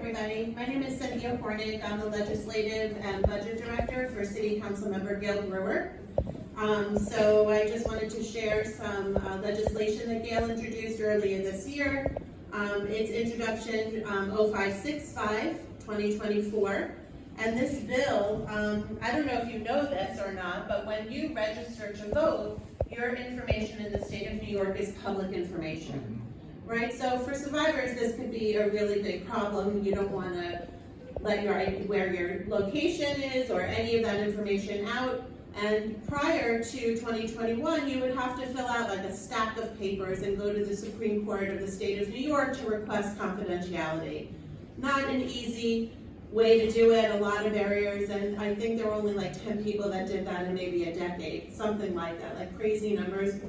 everybody. My name is Cynthia Hornig. I'm the Legislative and Budget Director for City Council Member Gale Brewer. So I just wanted to share some legislation that Gale introduced earlier this year. It's introduction 0565-2024. And this bill, I don't know if you know this or not, but when you register to vote, your information in the state of New York is public information. Right, so for survivors, this could be a really big problem. You don't want to let where your location is or any of that information out. And prior to 2021, you would have to fill out like a stack of papers and go to the Supreme Court of the state of New York to request confidentiality. Not an easy way to do it, a lot of barriers, and I think there were only like 10 people that did that in maybe a decade, something like that, like crazy numbers.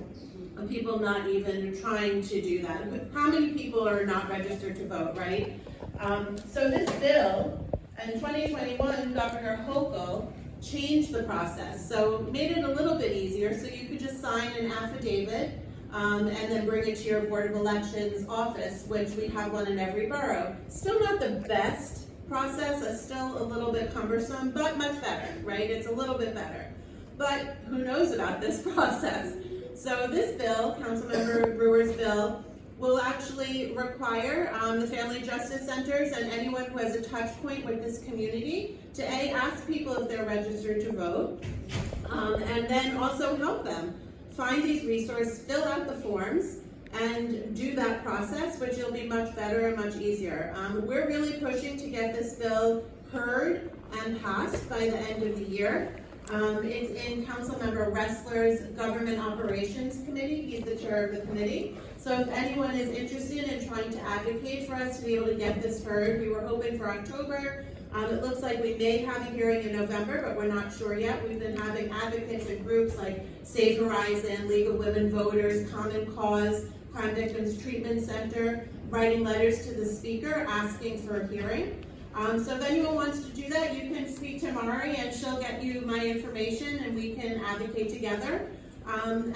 People not even trying to do that. How many people are not registered to vote, right? So this bill, in 2021, Governor Hochul changed the process. So made it a little bit easier, so you could just sign an affidavit and then bring it to your Board of Elections office, which we have one in every borough. Still not the best process, it's still a little bit cumbersome, but much better, right? It's a little bit better. But who knows about this process? So this bill, Councilmember Brewer's bill, will actually require the Family Justice Centers and anyone who has a touch point with this community to ask people if they're registered to vote, and then also help them find these resources, fill out the forms, and do that process, which will be much better and much easier. We're really pushing to get this bill heard and passed by the end of the year. It's in Councilmember Ressler's Government Operations Committee. He's the chair of the committee. So if anyone is interested in trying to advocate for us to be able to get this heard, we were hoping for October. It looks like we may have a hearing in November, but we're not sure yet. We've been having advocates and groups like Save Horizon, League of Women Voters, Common Cause, Crime Victims Treatment Center, writing letters to the speaker asking for a hearing. So if anyone wants to do that, you can speak to Mari and she'll get you my information and we can advocate together. And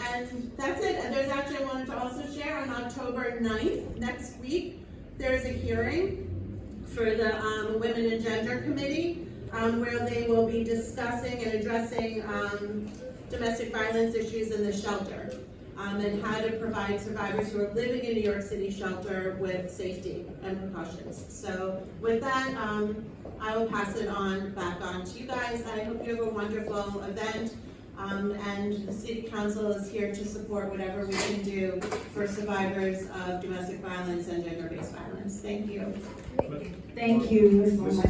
that's it. And there's actually, I wanted to also share on October 9th, next week, there's a hearing for the Women and Gender Committee where they will be discussing and addressing domestic violence issues in the shelter. And how to provide survivors who are living in New York City shelter with safety and precautions. So with that, I will pass it back on to you guys. I hope you have a wonderful event. And the City Council is here to support whatever we can do for survivors of domestic violence and gender-based violence. Thank you. Thank you so much.